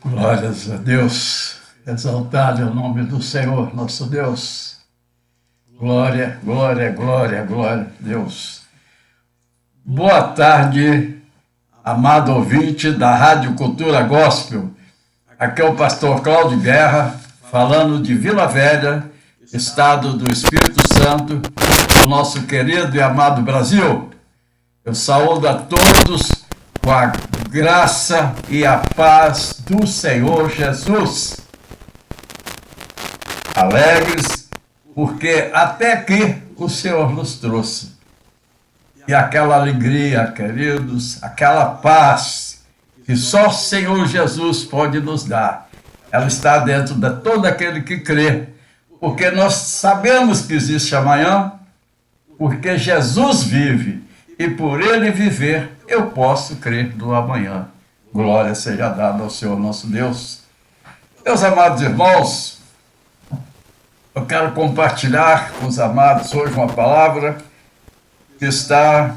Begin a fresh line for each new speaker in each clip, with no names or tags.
Glórias a Deus, exaltado é o nome do Senhor, nosso Deus. Glória, glória, glória, glória a Deus. Boa tarde, amado ouvinte da Rádio Cultura Gospel. Aqui é o pastor Cláudio Guerra, falando de Vila Velha, estado do Espírito Santo, do nosso querido e amado Brasil. Eu saúdo a todos com a graça e a paz do Senhor Jesus. Alegres, porque até aqui o Senhor nos trouxe. E aquela alegria, queridos, aquela paz que só o Senhor Jesus pode nos dar, ela está dentro de todo aquele que crê, porque nós sabemos que existe amanhã, porque Jesus vive, e por ele viver, eu posso crer no amanhã. Glória seja dada ao Senhor nosso Deus. Meus amados irmãos, eu quero compartilhar com os amados hoje uma palavra que está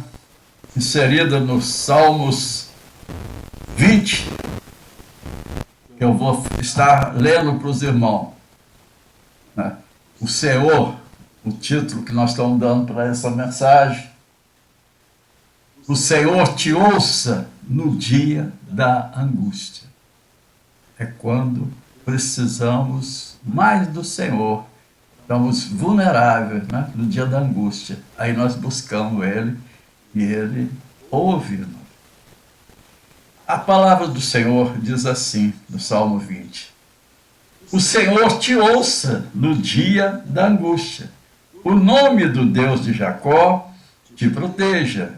inserida nos Salmos 20, que eu vou estar lendo para os irmãos. O Senhor, o título que nós estamos dando para essa mensagem. O Senhor te ouça no dia da angústia. É quando precisamos mais do Senhor. Estamos vulneráveis, no dia da angústia. Aí nós buscamos Ele e Ele ouve-nos. A palavra do Senhor diz assim, no Salmo 20. O Senhor te ouça no dia da angústia. O nome do Deus de Jacó te proteja.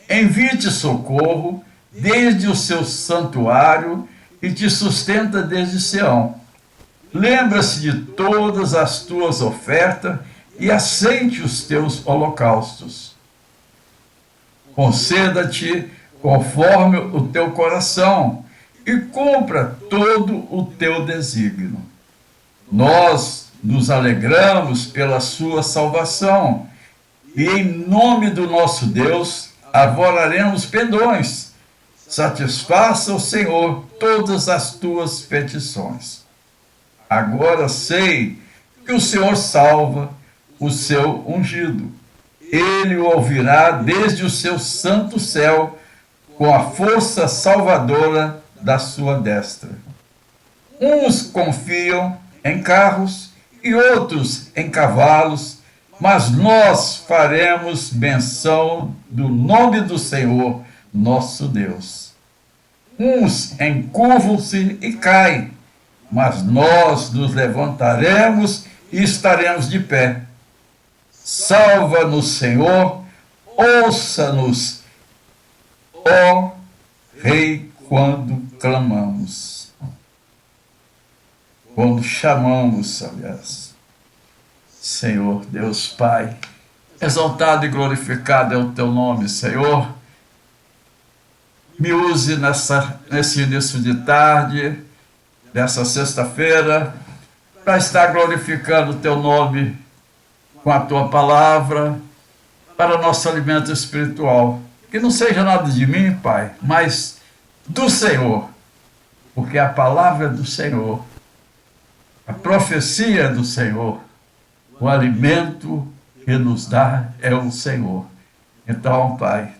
Envie-te socorro desde o seu santuário e te sustenta desde Sião. Lembra-se de todas as tuas ofertas e aceite os teus holocaustos. Conceda-te conforme o teu coração e cumpra todo o teu desígnio. Nós nos alegramos pela sua salvação e em nome do nosso Deus arvoraremos pendões. Satisfaça o Senhor todas as tuas petições. Agora sei que o Senhor salva o seu ungido. Ele o ouvirá desde o seu santo céu, com a força salvadora da sua destra. Uns confiam em carros e outros em cavalos, mas nós faremos menção do nome do Senhor, nosso Deus. Uns encurvam-se e caem, mas nós nos levantaremos e estaremos de pé. Salva-nos, Senhor, ouça-nos, ó Rei, quando clamamos. Quando chamamos, aliás. Senhor, Deus Pai, exaltado e glorificado é o teu nome, Senhor. Me use nesse início de tarde, dessa sexta-feira, para estar glorificando o teu nome com a tua palavra, para nosso alimento espiritual. Que não seja nada de mim, Pai, mas do Senhor, porque a palavra é do Senhor, a profecia é do Senhor. O alimento que nos dá é o Senhor. Então, Pai,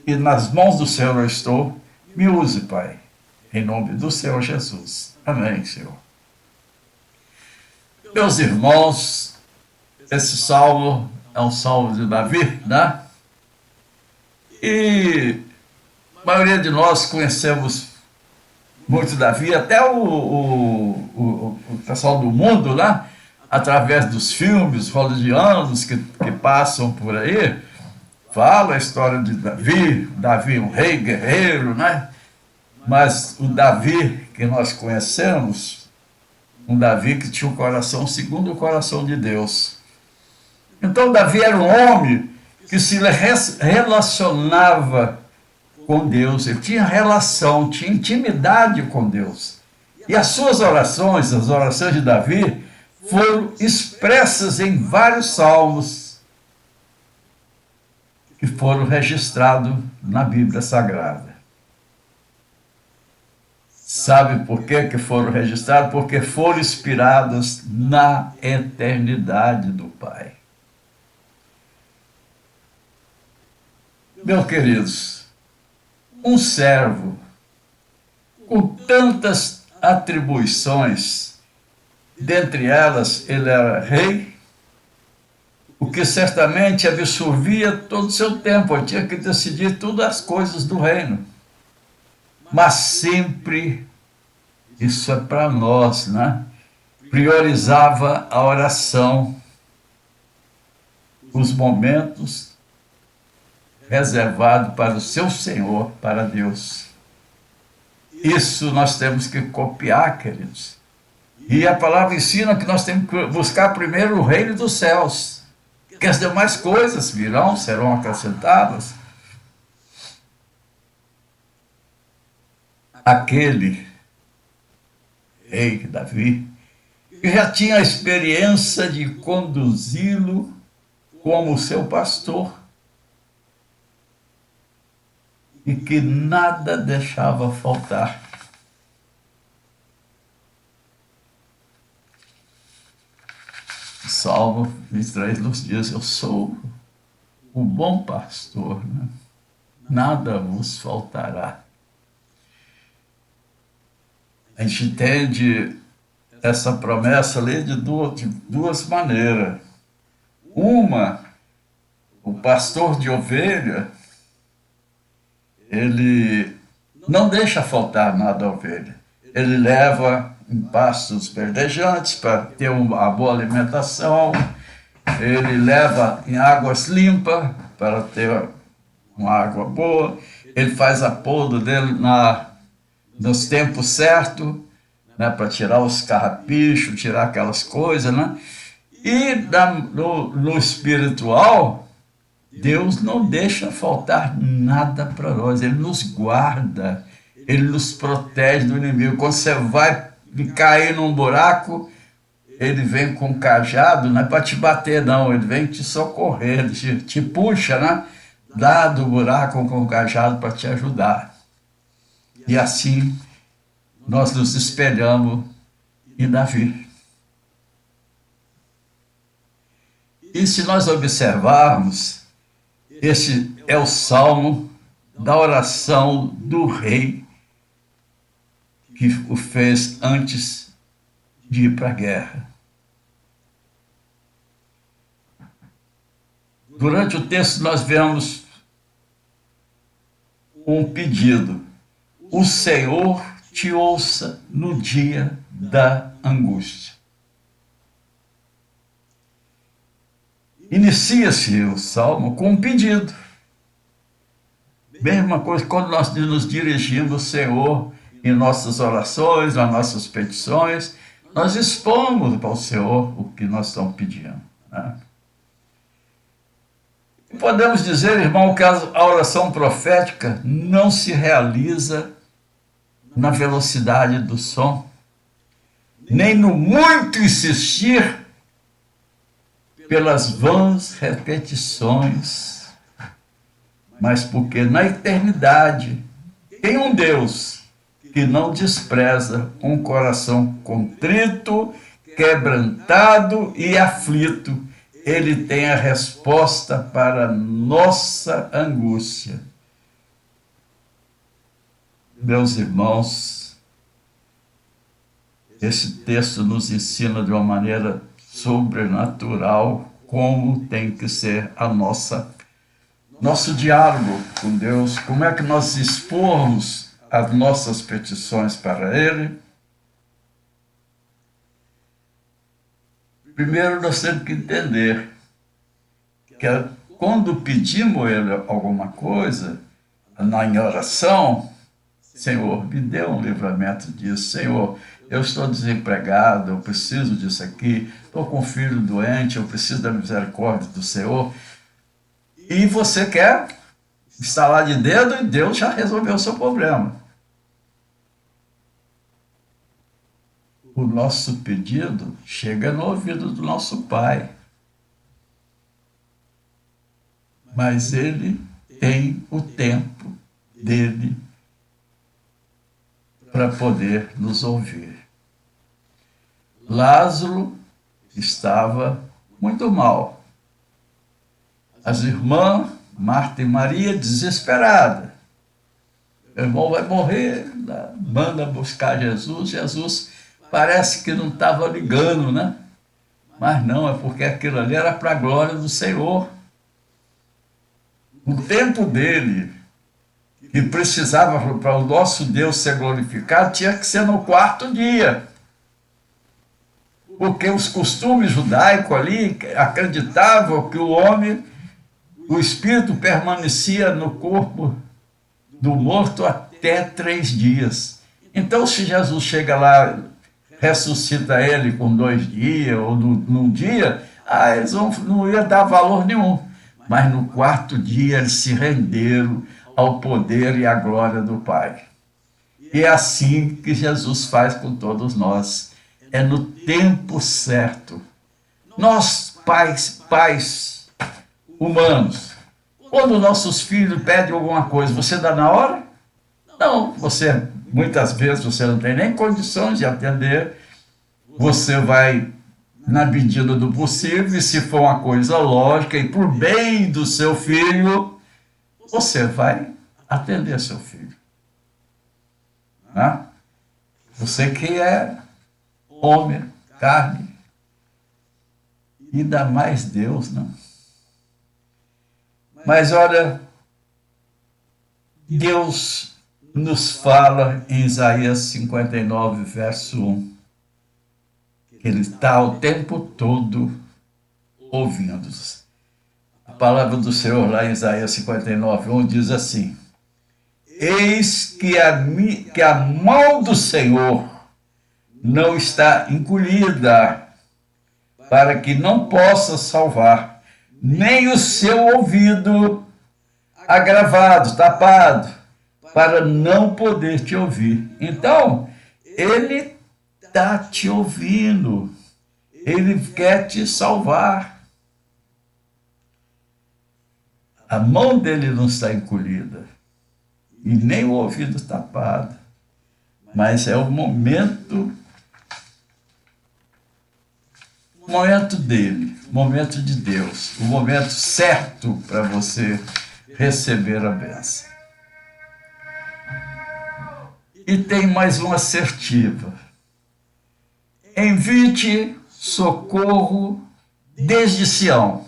e nas mãos do Senhor eu estou, me use, Pai, em nome do Senhor Jesus. Amém, Senhor. Meus irmãos, esse salmo é um salmo de Davi, E a maioria de nós conhecemos muito Davi, até o pessoal do mundo, através dos filmes hollywoodianos que passam por aí, fala a história de Davi um rei guerreiro, Mas o Davi que nós conhecemos, um Davi que tinha um coração segundo o coração de Deus. Então Davi era um homem que se relacionava com Deus, ele tinha relação, tinha intimidade com Deus. E as suas orações, as orações de Davi, foram expressas em vários salmos que foram registrados na Bíblia Sagrada. Sabe por que foram registrados? Porque foram inspirados na eternidade do Pai. Meus queridos, um servo com tantas atribuições, dentre elas ele era rei, o que certamente absorvia todo o seu tempo, ele tinha que decidir todas as coisas do reino. Mas sempre, isso é para nós, né? Priorizava a oração, os momentos reservados para o seu Senhor, para Deus. Isso nós temos que copiar, queridos. E a palavra ensina que nós temos que buscar primeiro o reino dos céus, que as demais coisas virão, serão acrescentadas. Aquele rei Davi, que já tinha a experiência de conduzi-lo como seu pastor e que nada deixava faltar. Salmo 23 nos diz: eu sou o bom pastor, né? Nada vos faltará. A gente entende essa promessa ali de duas maneiras. Uma, o pastor de ovelha, ele não deixa faltar nada à ovelha. Ele leva em pastos verdejantes para ter uma boa alimentação, ele leva em águas limpas para ter uma água boa, ele faz a poda dele nos tempos certos, né, para tirar os carrapichos, tirar aquelas coisas, né? E no espiritual, Deus não deixa faltar nada para nós, Ele nos guarda, Ele nos protege do inimigo. Quando você vai cair num buraco, Ele vem com um cajado, não é para te bater não, Ele vem te socorrer, Ele te puxa, né? Lá do buraco com o cajado para te ajudar. E assim nós nos espelhamos em Davi. E se nós observarmos, esse é o salmo da oração do rei que o fez antes de ir para a guerra. Durante o texto nós vemos um pedido: o Senhor te ouça no dia da angústia. Inicia-se o salmo com um pedido. Mesma coisa quando nós nos dirigimos ao Senhor em nossas orações, nas nossas petições, nós expomos para o Senhor o que nós estamos pedindo, né? Podemos dizer, irmão, que a oração profética não se realiza na velocidade do som, nem no muito insistir pelas vãs repetições, mas porque na eternidade tem um Deus que não despreza um coração contrito, quebrantado e aflito. Ele tem a resposta para nossa angústia. Meus irmãos, esse texto nos ensina de uma maneira sobrenatural como tem que ser nosso diálogo com Deus, como é que nós expomos as nossas petições para Ele. Primeiro nós temos que entender que quando pedimos a Ele alguma coisa, em oração, Senhor, me dê um livramento disso. Senhor, eu estou desempregado, eu preciso disso aqui, estou com um filho doente, eu preciso da misericórdia do Senhor. E você quer estalar de dedo e Deus já resolveu o seu problema. O nosso pedido chega no ouvido do nosso Pai. Mas Ele tem o tempo dele para poder nos ouvir. Lázaro estava muito mal. As irmãs, Marta e Maria, desesperadas. Meu irmão vai morrer, manda buscar Jesus. Jesus parece que não estava ligando, né? Mas não, é porque aquilo ali era para a glória do Senhor. O tempo dele, que precisava para o nosso Deus ser glorificado, tinha que ser no quarto dia. Porque os costumes judaicos ali acreditavam que o homem, o espírito permanecia no corpo do morto até 3 dias. Então, se Jesus chega lá, ressuscita ele com 2 dias ou num dia, eles não ia dar valor nenhum. Mas no 4º dia eles se renderam ao poder e à glória do Pai. E é assim que Jesus faz com todos nós. É no tempo certo. Nós, pais humanos, quando nossos filhos pedem alguma coisa, você dá na hora? Não, muitas vezes você não tem nem condições de atender. Você vai na medida do possível, e se for uma coisa lógica e por bem do seu filho, você vai atender seu filho. Né? Você que é homem, carne, e ainda mais Deus, não? Mas olha, Deus nos fala em Isaías 59, verso 1, que Ele está o tempo todo ouvindo. A palavra do Senhor lá em Isaías 59, 1 diz assim: Eis que a mão do Senhor não está encolhida, para que não possa salvar, nem o seu ouvido agravado, tapado, para não poder te ouvir. Então, ele está te ouvindo, ele quer te salvar. A mão dele não está encolhida, e nem o ouvido tapado, mas é o momento dele, o momento de Deus, o momento certo para você receber a bênção. E tem mais uma assertiva: envie socorro desde Sião.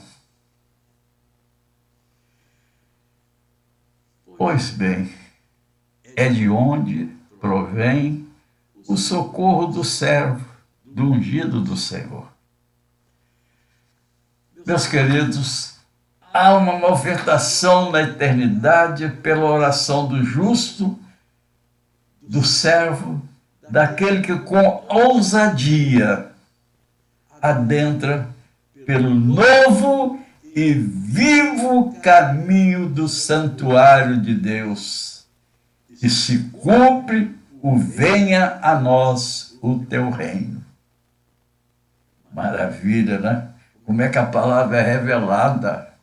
Pois bem, é de onde provém o socorro do servo, do ungido do Senhor. Meus queridos, há uma movimentação na eternidade pela oração do justo, do servo, daquele que com ousadia adentra pelo novo e vivo caminho do santuário de Deus. E se cumpre o venha a nós o teu reino. Maravilha, né? Como é que a palavra é revelada,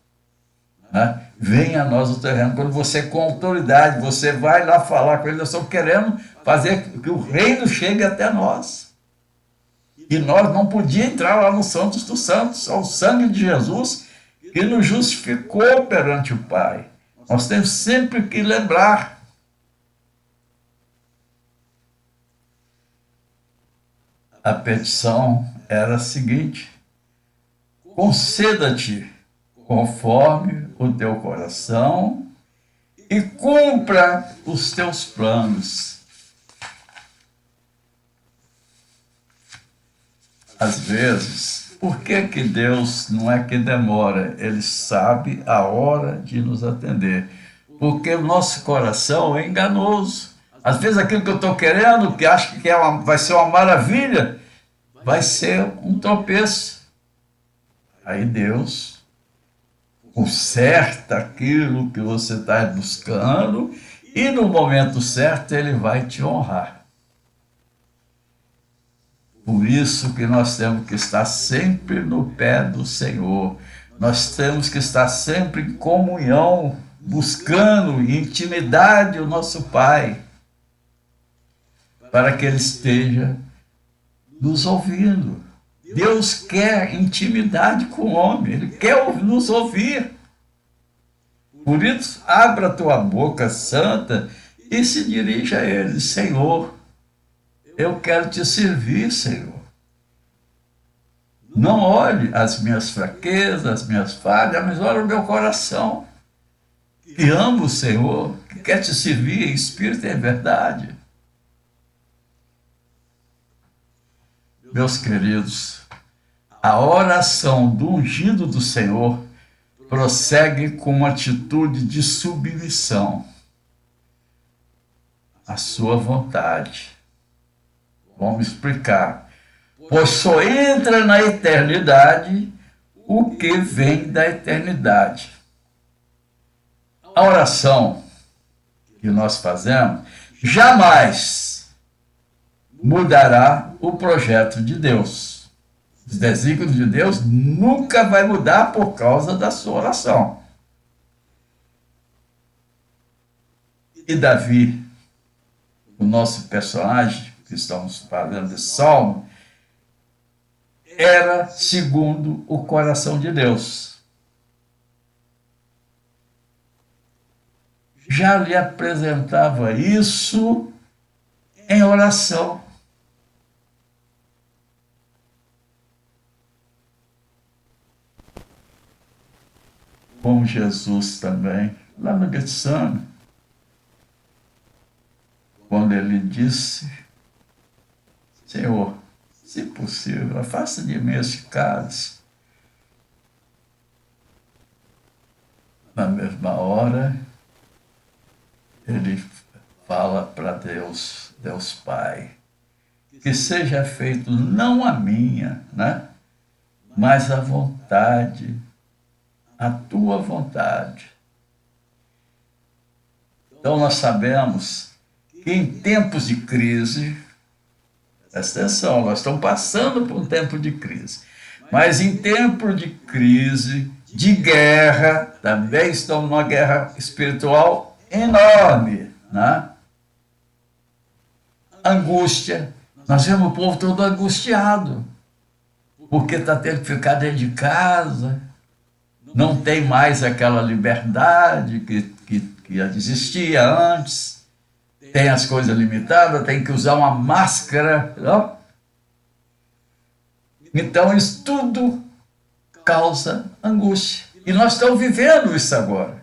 né? Venha a nós o teu reino. Quando você com autoridade, você vai lá falar com ele, nós estamos querendo fazer que o reino chegue até nós. E nós não podíamos entrar lá no Santos dos Santos, ao sangue de Jesus que nos justificou perante o Pai. Nós temos sempre que lembrar. A petição era a seguinte: conceda-te conforme o teu coração e cumpra os teus planos. Às vezes, por que Deus não é que demora? Ele sabe a hora de nos atender. Porque o nosso coração é enganoso. Às vezes aquilo que eu estou querendo, que acho que vai ser uma maravilha, vai ser um tropeço. Aí Deus conserta aquilo que você está buscando e no momento certo Ele vai te honrar. Por isso que nós temos que estar sempre no pé do Senhor. Nós temos que estar sempre em comunhão, buscando em intimidade o nosso Pai. para que Ele esteja nos ouvindo. Deus quer intimidade com o homem, Ele quer nos ouvir. Por isso, abra a tua boca santa e se dirija a Ele. Senhor, eu quero te servir, Senhor. Não olhe as minhas fraquezas, as minhas falhas, mas olhe o meu coração, que ama o Senhor, que quer te servir em espírito e em verdade. Meus queridos, a oração do ungido do Senhor prossegue com uma atitude de submissão à sua vontade. Vamos explicar. Pois só entra na eternidade o que vem da eternidade. A oração que nós fazemos jamais mudará o projeto de Deus. Os desígnios de Deus nunca vai mudar por causa da sua oração. E Davi, o nosso personagem que estamos falando de Salmo, era segundo o coração de Deus. Já lhe apresentava isso em oração. Como Jesus também, lá no Getsemane, quando ele disse: Senhor, se possível, afasta de mim esse cálice. Na mesma hora, ele fala para Deus, Deus Pai, que seja feito não a minha, né, mas a vontade, a tua vontade. Então nós sabemos que em tempos de crise, presta atenção, nós estamos passando por um tempo de crise, mas em tempo de crise, de guerra, também estamos numa guerra espiritual enorme, né? Angústia, nós vemos o povo todo angustiado, porque está tendo que ficar dentro de casa, não tem mais aquela liberdade que existia antes, tem as coisas limitadas, tem que usar uma máscara, não? Então isso tudo causa angústia. E nós estamos vivendo isso agora.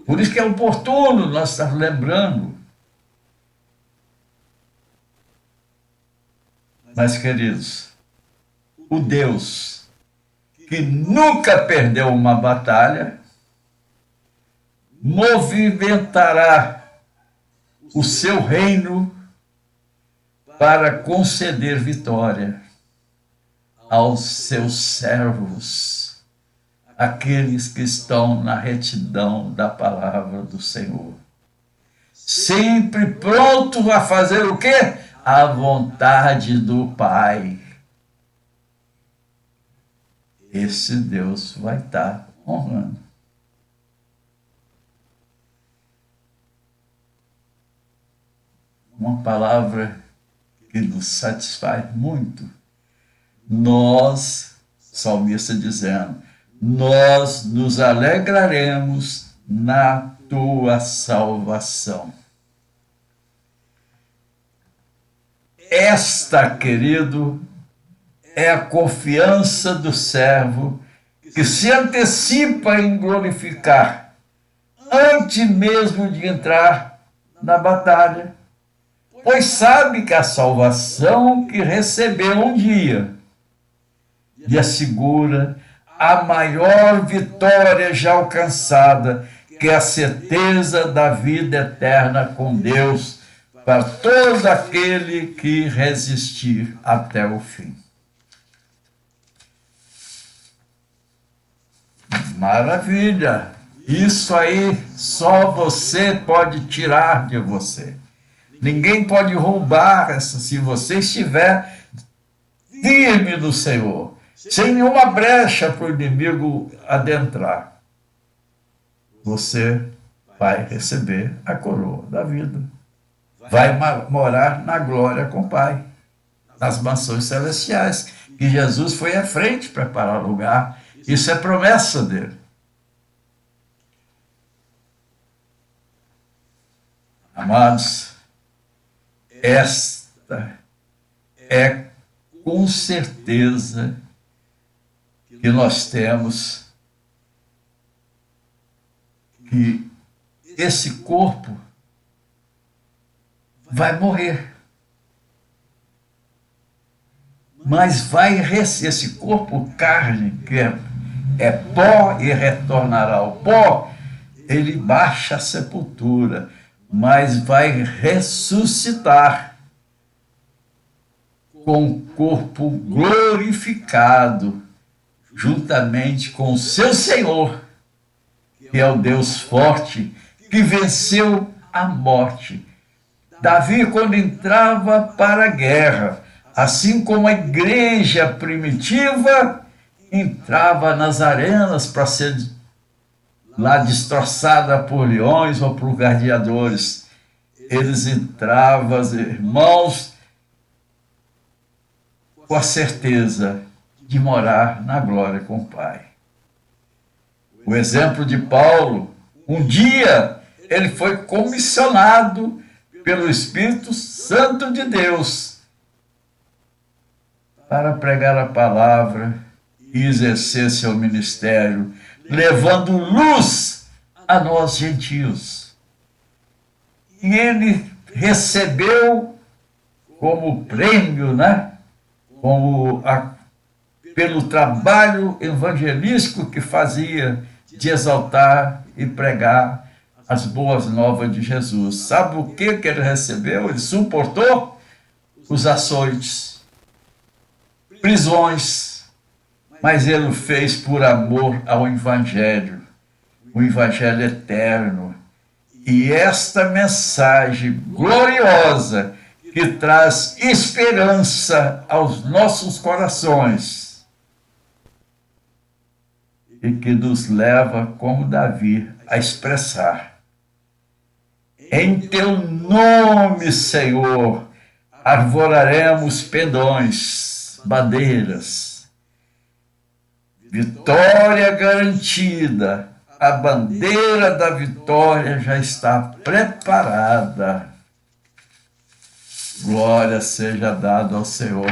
Por isso que é oportuno nós estar lembrando. Mas, queridos, o Deus que nunca perdeu uma batalha movimentará o seu reino para conceder vitória aos seus servos, aqueles que estão na retidão da palavra do Senhor. Sempre pronto a fazer o quê? A vontade do Pai. Esse Deus vai estar honrando. Uma palavra que nos satisfaz muito. Nós, salmista dizendo, nós nos alegraremos na tua salvação. Esta, querido, é a confiança do servo que se antecipa em glorificar antes mesmo de entrar na batalha, pois sabe que a salvação que recebeu um dia lhe assegura a maior vitória já alcançada, que é a certeza da vida eterna com Deus para todo aquele que resistir até o fim. Maravilha! Isso aí só você pode tirar de você. Ninguém pode roubar essa, se você estiver firme no Senhor, sem nenhuma brecha para o inimigo adentrar. Você vai receber a coroa da vida. vai morar na glória com o Pai, nas mansões celestiais, que Jesus foi à frente preparar lugar. Isso é promessa dele. Amados, esta é com certeza que nós temos que esse corpo vai morrer. Mas esse corpo carne, que é pó e retornará ao pó, ele baixa a sepultura, mas vai ressuscitar com o corpo glorificado, juntamente com o seu Senhor, que é o Deus forte, que venceu a morte. Davi, quando entrava para a guerra, assim como a igreja primitiva entrava nas arenas para ser lá destroçada por leões ou por gladiadores, eles entravam, irmãos, com a certeza de morar na glória com o Pai. O exemplo de Paulo, um dia ele foi comissionado pelo Espírito Santo de Deus para pregar a palavra e exercer seu ministério, levando luz a nós gentios. E ele recebeu como prêmio, pelo trabalho evangelístico que fazia, de exaltar e pregar as boas novas de Jesus. Sabe o que ele recebeu? Ele suportou os açoites, prisões, mas ele o fez por amor ao Evangelho, o Evangelho eterno. E esta mensagem gloriosa que traz esperança aos nossos corações e que nos leva, como Davi, a expressar: em teu nome, Senhor, arvoraremos pendões, bandeiras. Vitória garantida, a bandeira da vitória já está preparada. Glória seja dada ao Senhor.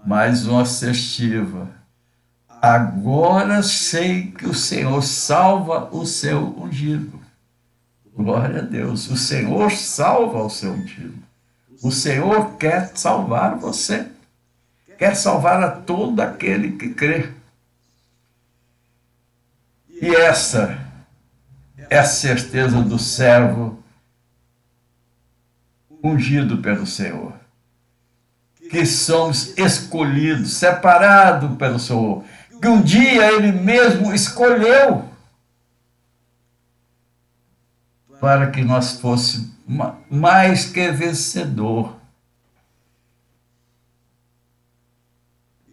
Mais uma assertiva. Agora sei que o Senhor salva o seu ungido. Glória a Deus. O Senhor salva o seu ungido. O Senhor quer salvar você. Quer salvar a todo aquele que crê. E essa é a certeza do servo ungido pelo Senhor. Que somos escolhidos, separados pelo Senhor. Que um dia Ele mesmo escolheu para que nós fôssemos mais que vencedor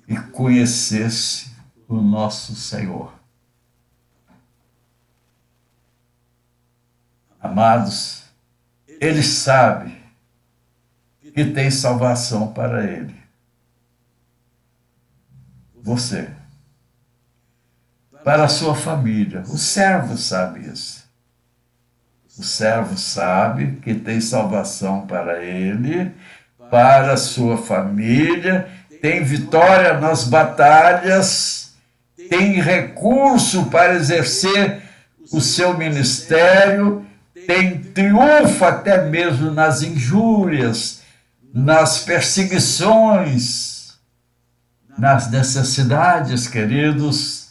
e conhecesse o nosso Senhor. Amados, Ele sabe que tem salvação para ele. Você. Para a sua família. O servo sabe isso. O servo sabe que tem salvação para ele, para a sua família, tem vitória nas batalhas, tem recurso para exercer o seu ministério, tem triunfo até mesmo nas injúrias, nas perseguições, nas necessidades, queridos,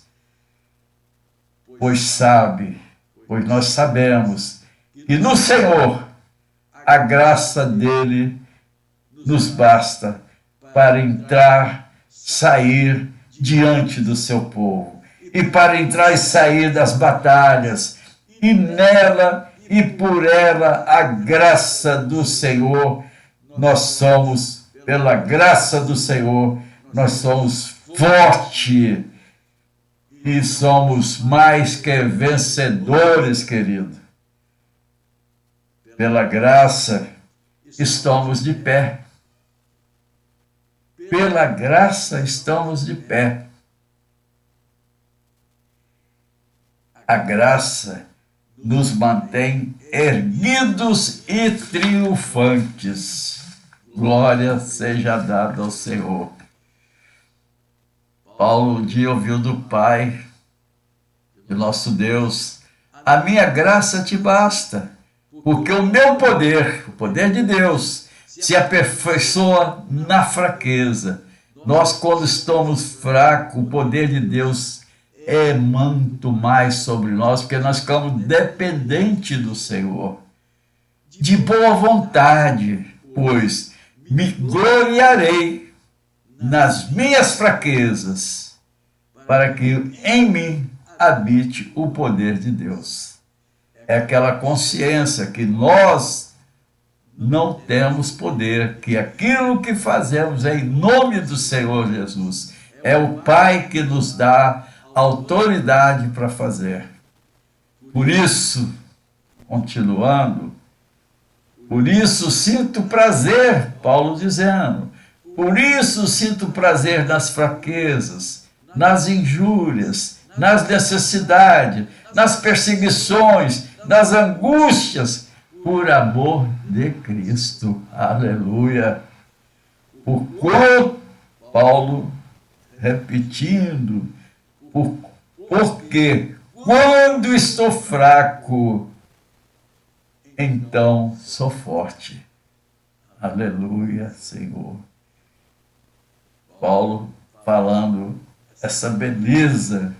pois nós sabemos que no Senhor a graça dele nos basta para entrar, sair diante do seu povo, e para entrar e sair das batalhas, e nela e por ela a graça do Senhor. Nós somos, pela graça do Senhor, nós somos fortes e somos mais que vencedores, querido. Pela graça, estamos de pé. Pela graça, estamos de pé. A graça nos mantém erguidos e triunfantes. Glória seja dada ao Senhor. Paulo um dia ouviu do Pai, de nosso Deus: a minha graça te basta, porque o meu poder, o poder de Deus, se aperfeiçoa na fraqueza. Nós, quando estamos fracos, o poder de Deus é muito mais sobre nós, porque nós ficamos dependentes do Senhor. De boa vontade, pois me gloriarei nas minhas fraquezas, para que em mim habite o poder de Deus. É aquela consciência que nós não temos poder, que aquilo que fazemos é em nome do Senhor Jesus. É o Pai que nos dá autoridade para fazer. Por isso, continuando, por isso sinto prazer, Paulo dizendo, por isso sinto prazer nas fraquezas, nas injúrias, nas necessidades, nas perseguições, nas angústias, por amor de Cristo. Aleluia. Paulo repetindo, porque quando estou fraco, então sou forte. Aleluia, Senhor. Paulo falando essa beleza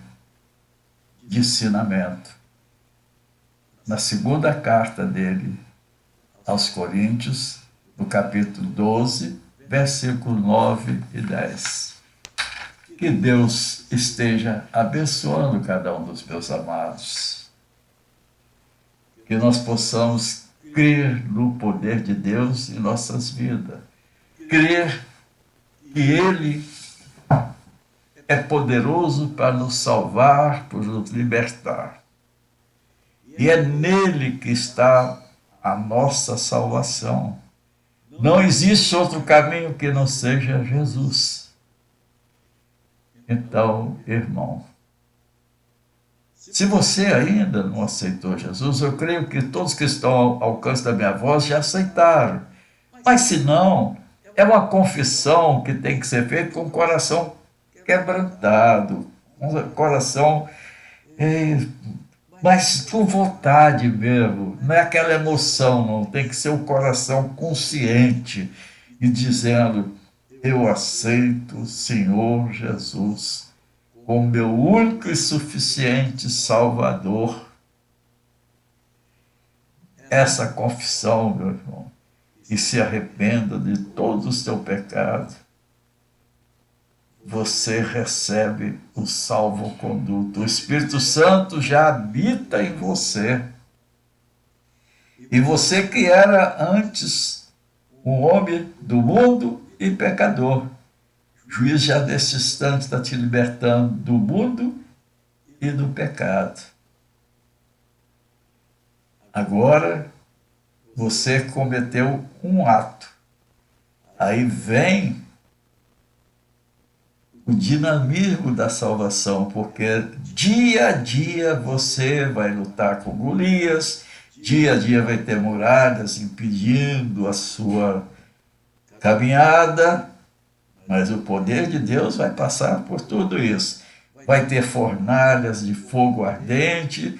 de ensinamento. Na segunda carta dele aos Coríntios, no capítulo 12, versículos 9 e 10. Que Deus esteja abençoando cada um dos meus amados. Que nós possamos crer no poder de Deus em nossas vidas. Crer que Ele é poderoso para nos salvar, para nos libertar. E é nele que está a nossa salvação. Não existe outro caminho que não seja Jesus. Então, irmão, se você ainda não aceitou Jesus, eu creio que todos que estão ao alcance da minha voz já aceitaram. Mas se não, é uma confissão que tem que ser feita com o coração quebrantado, com o coração, mas com vontade mesmo. Não é aquela emoção, não. Tem que ser o coração consciente e dizendo: eu aceito o Senhor Jesus como meu único e suficiente Salvador. Essa confissão, meu irmão, e se arrependa de todos os teus pecados, você recebe o salvo-conduto. O Espírito Santo já habita em você. E você que era antes um homem do mundo e pecador, o juiz já nesse instante está te libertando do mundo e do pecado. Agora, você cometeu um ato. Aí vem o dinamismo da salvação, porque dia a dia você vai lutar com Golias, dia a dia vai ter muralhas impedindo a sua caminhada, mas o poder de Deus vai passar por tudo isso. Vai ter fornalhas de fogo ardente,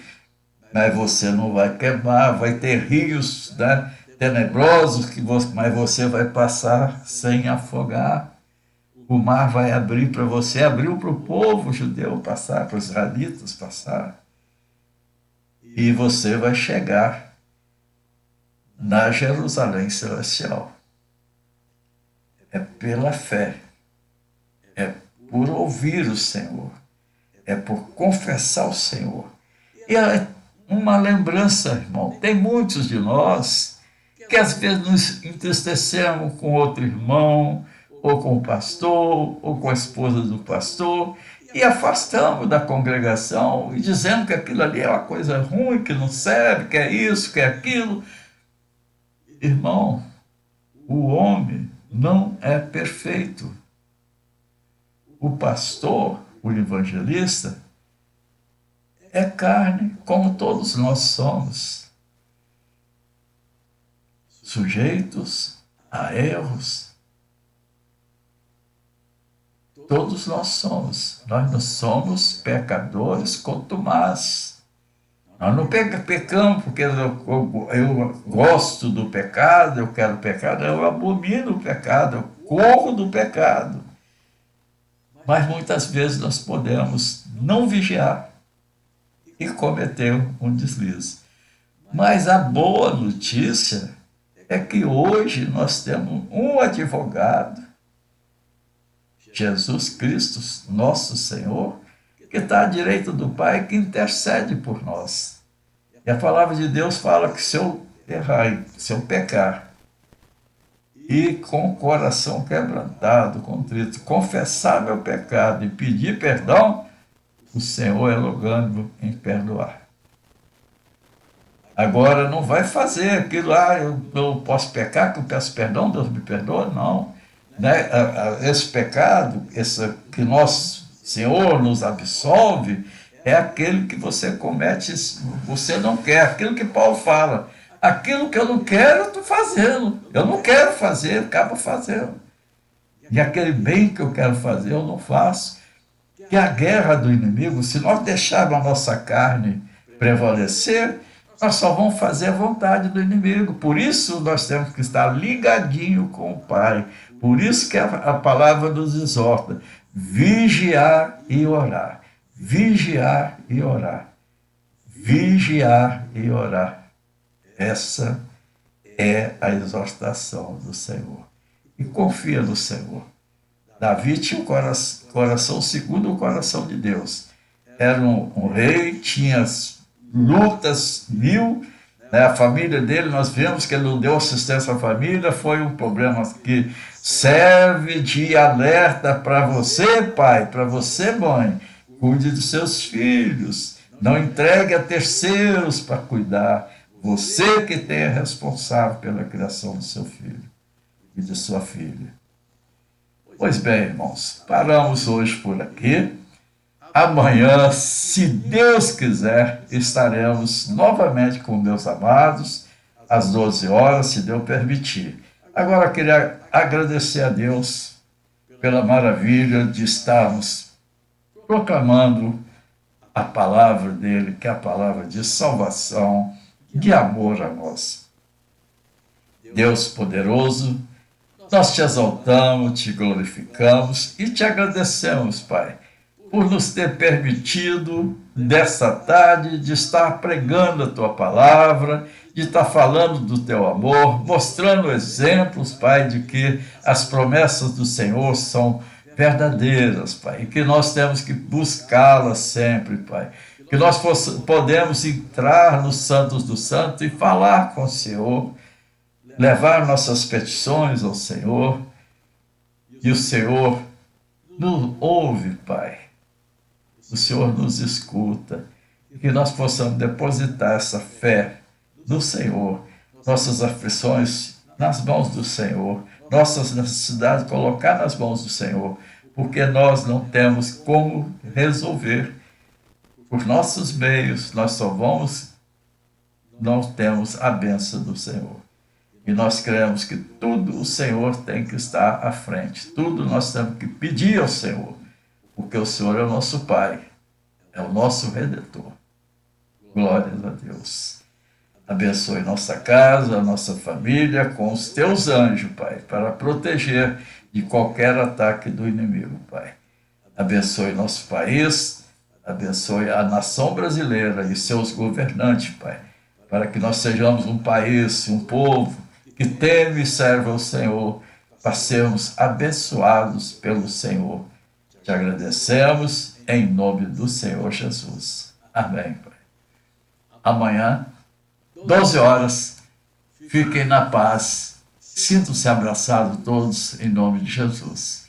mas você não vai queimar, vai ter rios, né, tenebrosos, mas você vai passar sem afogar. O mar vai abrir para você, abriu para o povo judeu passar, para os israelitas passar. E você vai chegar na Jerusalém Celestial. É pela fé, é por ouvir o Senhor, é por confessar o Senhor. E é uma lembrança, irmão, tem muitos de nós que às vezes nos entristecemos com outro irmão, ou com o pastor, ou com a esposa do pastor, e afastamos da congregação, e dizendo que aquilo ali é uma coisa ruim, que não serve, que é isso, que é aquilo. Irmão, o homem não é perfeito. O pastor, o evangelista, é carne, como todos nós somos, sujeitos a erros. Todos nós somos. Nós não somos pecadores contumazes. Nós não pecamos porque eu gosto do pecado, eu quero pecado, eu abomino o pecado, eu corro do pecado. Mas muitas vezes nós podemos não vigiar e cometer um deslize. Mas a boa notícia é que hoje nós temos um advogado, Jesus Cristo, nosso Senhor, que está à direita do Pai, que intercede por nós. E a palavra de Deus fala que se eu errar, se eu pecar, e com o coração quebrantado, contrito, confessar meu pecado e pedir perdão, o Senhor é longânimo em perdoar. Agora, não vai fazer aquilo, eu posso pecar, que eu peço perdão, Deus me perdoa, não. Né? Esse pecado, esse que nosso Senhor nos absolve, é aquele que você comete, você não quer, aquilo que Paulo fala. Aquilo que eu não quero, eu estou fazendo. Eu não quero fazer, eu acabo fazendo. E aquele bem que eu quero fazer, eu não faço. Que a guerra do inimigo, se nós deixarmos a nossa carne prevalecer, nós só vamos fazer a vontade do inimigo. Por isso nós temos que estar ligadinho com o Pai. Por isso que a palavra nos exorta: vigiar e orar. Vigiar e orar. Vigiar e orar. Essa é a exortação do Senhor. E confia no Senhor. Davi tinha um coração segundo o coração de Deus. Era um rei, tinha lutas mil, né? A família dele, nós vemos que ele não deu assistência à família, foi um problema que serve de alerta para você, pai, para você, mãe. Cuide dos seus filhos, não entregue a terceiros para cuidar. Você que tem a responsável pela criação do seu filho e de sua filha. Pois bem, irmãos, paramos hoje por aqui. Amanhã, se Deus quiser, estaremos novamente com meus amados, às 12 horas, se Deus permitir. Agora, queria agradecer a Deus pela maravilha de estarmos proclamando a palavra dele, que é a palavra de salvação, de amor a nós. Deus poderoso, nós te exaltamos, te glorificamos e te agradecemos, Pai, por nos ter permitido, dessa tarde, de estar pregando a tua palavra, de estar falando do teu amor, mostrando exemplos, Pai, de que as promessas do Senhor são verdadeiras, Pai, e que nós temos que buscá-las sempre, Pai. Que nós podemos entrar nos Santos do Santo e falar com o Senhor, levar nossas petições ao Senhor, e o Senhor nos ouve, Pai. O Senhor nos escuta, e que nós possamos depositar essa fé no Senhor, nossas aflições nas mãos do Senhor, nossas necessidades colocar nas mãos do Senhor, porque nós não temos como resolver. Por nossos meios, nós não temos a bênção do Senhor. E nós cremos que tudo o Senhor tem que estar à frente. Tudo nós temos que pedir ao Senhor, porque o Senhor é o nosso Pai, é o nosso Redentor. Glórias a Deus. Abençoe nossa casa, nossa família, com os teus anjos, Pai, para proteger de qualquer ataque do inimigo, Pai. Abençoe nosso país, abençoe a nação brasileira e seus governantes, Pai, para que nós sejamos um país, um povo que teme e serve ao Senhor, para sermos abençoados pelo Senhor. Te agradecemos em nome do Senhor Jesus. Amém, Pai. Amanhã, 12 horas, fiquem na paz. Sintam-se abraçados todos em nome de Jesus.